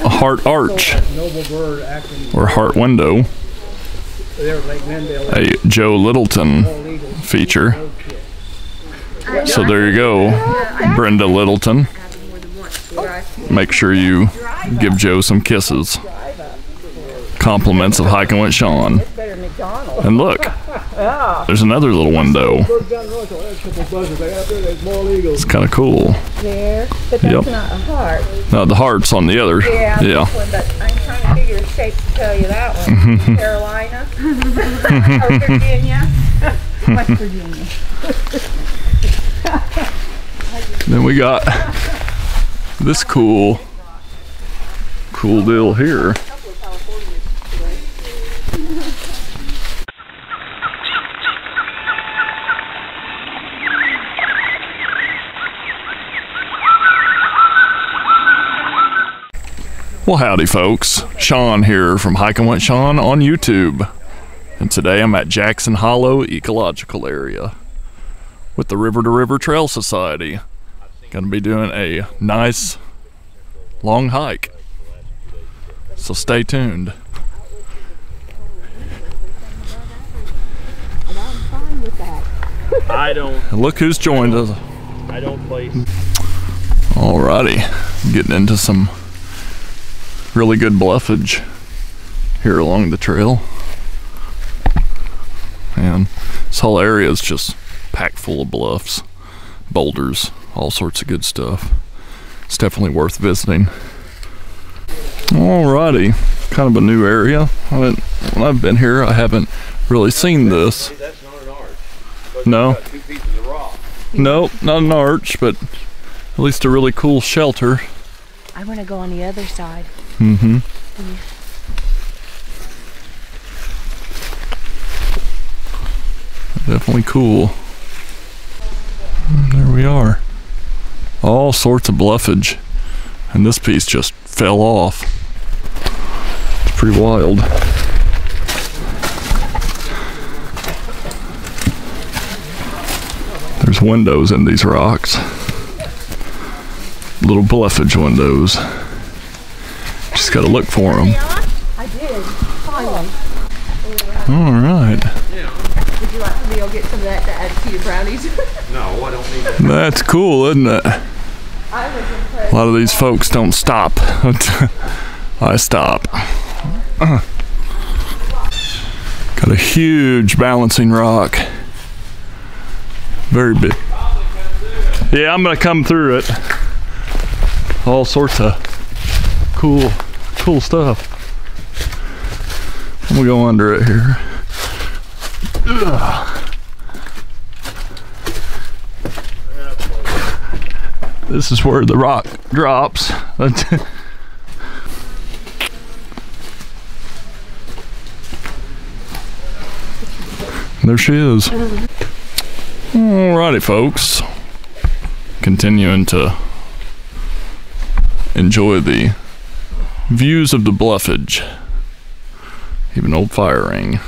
a heart arch or heart window. A Joe Littleton feature. So there you go, Brenda Littleton. Make sure you give Joe some kisses. Compliments of Hiking with Shawn. And look, there's another little window. It's kind of cool. There, but that's not a heart. No, the heart's on the other. Yeah. One, but I'm trying to figure a shape to tell you that one. Carolina or Virginia. West Virginia. Then we got this cool deal here. Well, howdy folks, Shawn here from Hiking with Shawn on YouTube, and today I'm at Jackson Hollow Ecological area with the River to River Trail Society. Gonna be doing a nice long hike, so stay tuned. And look who's joined us. I don't place. Alrighty, getting into some really good bluffage here along the trail, and this whole area is just packed full of bluffs, boulders, all sorts of good stuff. It's definitely worth visiting. Alrighty, kind of a new area. When I've been here, I haven't really seen this. That's not an arch. No. Two pieces of rock. Nope, not an arch, but at least a really cool shelter. I want to go on the other side. Mm-hmm. Definitely cool. There we are. All sorts of bluffage. And this piece just fell off. It's pretty wild. There's windows in these rocks. Little bluffage windows. Just gotta look for them. I did, finally. Alright. Would you like for me to get some of that to add to your brownies? No, I don't need that. That's cool, isn't it? I was impressed. A lot of these folks don't stop. I stop. Got a huge balancing rock. Very big. Yeah, I'm gonna come through it. All sorts of cool stuff. I'm gonna go under it here. Ugh. This is where the rock drops. There she is. Alrighty folks, continuing to enjoy the views of the bluffage. Even old fire ring.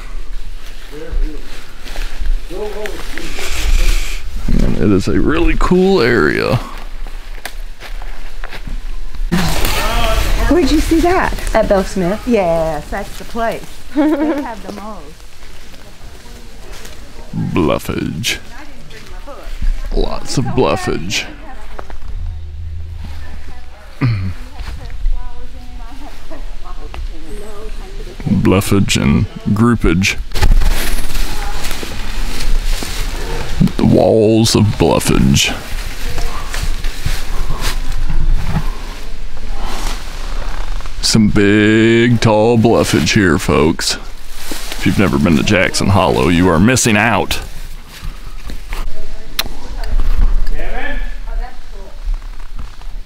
And it is a really cool area. Where'd you see that? At Bell Smith? Yes, that's the place. They have the most. Bluffage. Lots of bluffage. Bluffage and groupage. The walls of bluffage. Some big, tall bluffage here, folks. If you've never been to Jackson Hollow, you are missing out.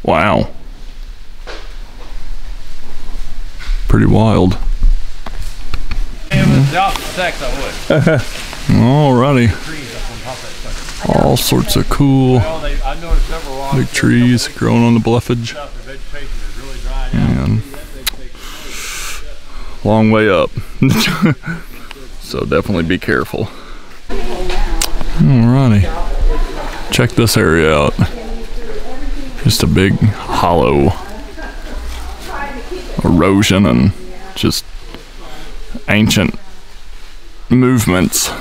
Wow. Pretty wild. Alrighty. All sorts of cool big trees growing on the bluffage. And long way up. So definitely be careful. Alrighty. Check this area out. Just a big hollow erosion and just ancient movements.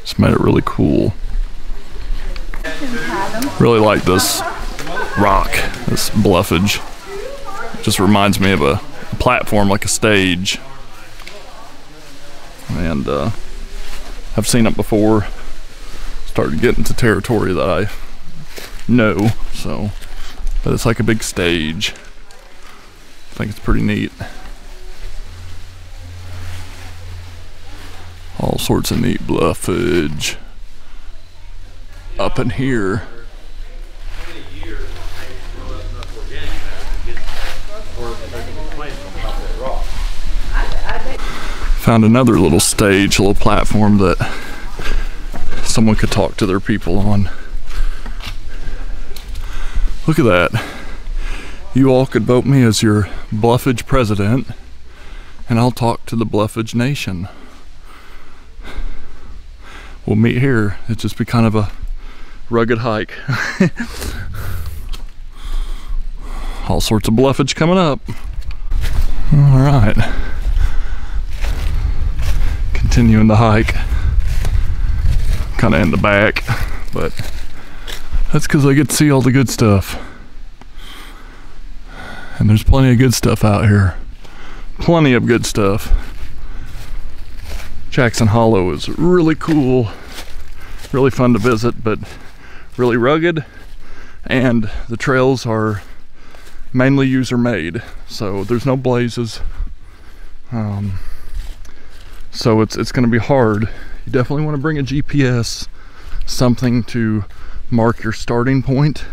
Just made it really cool. Really like this rock, this bluffage. Just reminds me of a platform, like a stage. And I've seen it before. Started getting into territory that I know, so. But it's like a big stage. I think it's pretty neat. All sorts of neat bluffage up in here. Found another little stage, a little platform that someone could talk to their people on. Look at that. You all could vote me as your bluffage president, and I'll talk to the bluffage nation. We'll meet here. It'd just be kind of a rugged hike. All sorts of bluffage coming up. All right. Continuing the hike. Kind of in the back, but that's because I get to see all the good stuff. And there's plenty of good stuff out here. Plenty of good stuff. Jackson Hollow is really cool. Really fun to visit, but really rugged. And the trails are mainly user made. So there's no blazes. So it's gonna be hard. You definitely want to bring a GPS, something to mark your starting point.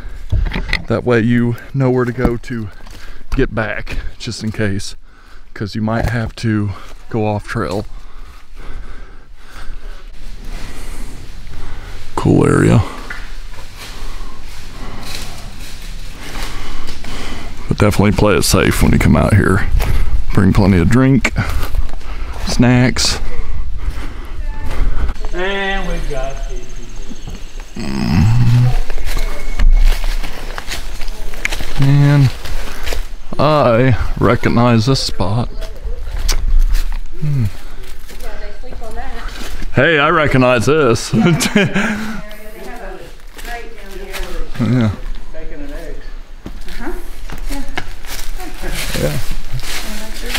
That way you know where to go to get back, just in case, because you might have to go off trail. Cool area. But definitely play it safe when you come out here. Bring plenty of drink, snacks. And we got And I recognize this spot. Hey, I recognize this. Yeah. Yeah.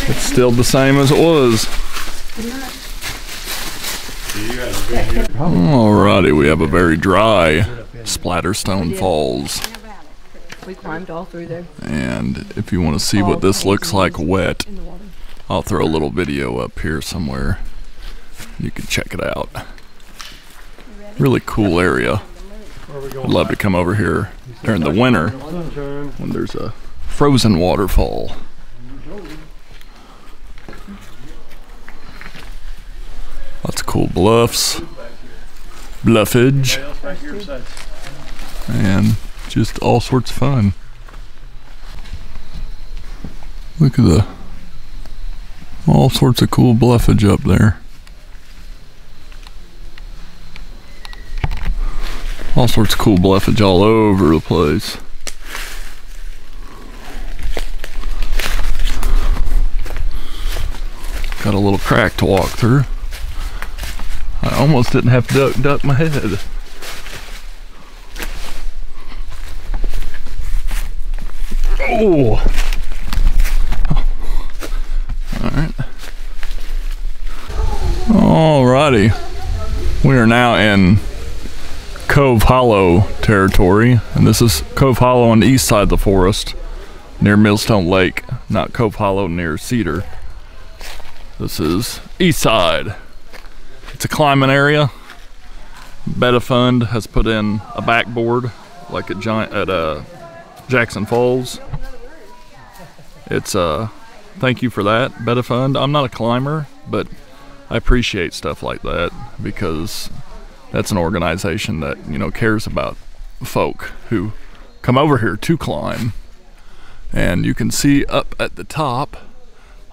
It's still the same as it was. Alrighty, we have a very dry Splatterstone Falls. We climbed all through there. And if you want to see what this looks like wet, I'll throw a little video up here somewhere. You can check it out. Really cool area. I'd love to come over here during the winter when there's a frozen waterfall. Lots of cool bluffs, bluffage, and just all sorts of fun. Look at all sorts of cool bluffage up there. All sorts of cool bluffage all over the place. Got a little crack to walk through. I almost didn't have to duck my head. Oh! Alright. Alrighty. We are now in Cove Hollow territory, and this is Cove Hollow on the east side of the forest near Millstone Lake, not Cove Hollow near Cedar. This is east side. It's a climbing area. Betta Fund has put in a backboard like at Jackson Falls. It's thank you for that, Betta Fund. I'm not a climber, but I appreciate stuff like that because that's an organization that, you know, cares about folk who come over here to climb. And you can see up at the top,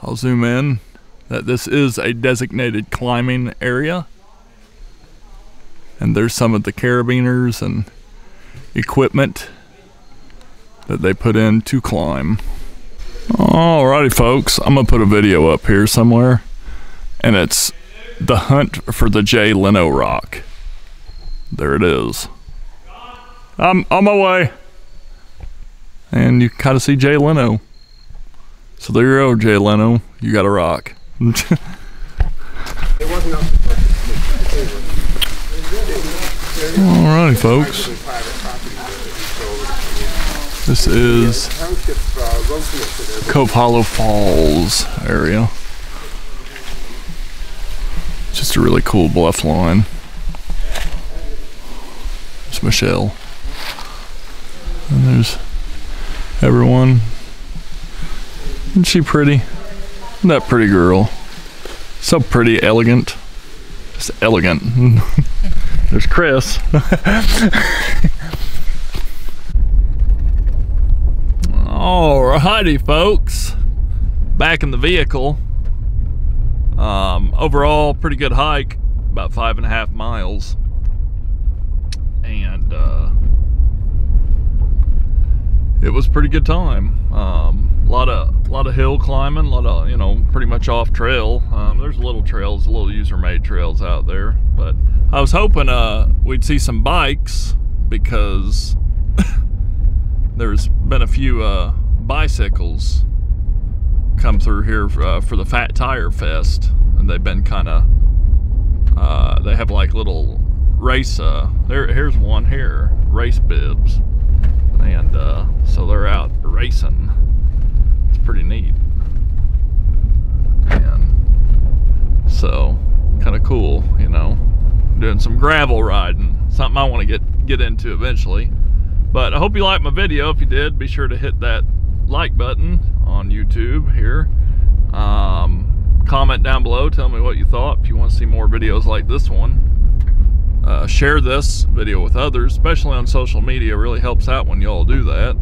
I'll zoom in, that this is a designated climbing area. And there's some of the carabiners and equipment. that they put in to climb. Alrighty folks, I'm gonna put a video up here somewhere, and it's the hunt for the Jay Leno rock. There it is. I'm on my way. And you kind of see Jay Leno. So there you go, Jay Leno, you got a rock. Alrighty folks. This is Cove Hollow Falls area. Just a really cool bluff line. There's Michelle. And there's everyone. Isn't she pretty? Isn't that pretty girl? So pretty, elegant. Just elegant. There's Chris. Alrighty folks, back in the vehicle. Overall pretty good hike, about 5.5 miles, and it was a pretty good time. A lot of hill climbing, a lot of, you know, pretty much off trail. There's little trails, little user-made trails out there, but I was hoping we'd see some bikes, because there's been a few bicycles come through here for the Fat Tire Fest, and they've been kind of they have like little race here's one here, race bibs, and so they're out racing. It's pretty neat, and so kind of cool, you know, doing some gravel riding, something I want to get into eventually. But I hope you liked my video. If you did, be sure to hit that like button on YouTube here. Comment down below, tell me what you thought. If you want to see more videos like this one, share this video with others, especially on social media. It really helps out when you all do that.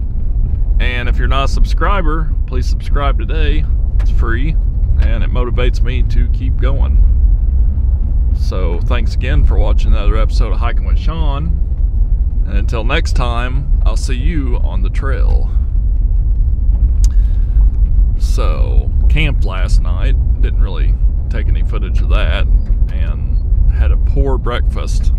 And if you're not a subscriber, please subscribe today. It's free, and it motivates me to keep going. So thanks again for watching another episode of Hiking with Shawn. And until next time, I'll see you on the trail. So, camped last night. Didn't really take any footage of that. And had a poor breakfast.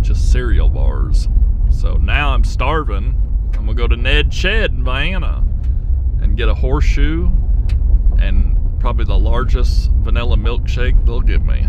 Just cereal bars. So now I'm starving. I'm gonna go to Ned's Shed in Vienna and get a horseshoe and probably the largest vanilla milkshake they'll give me.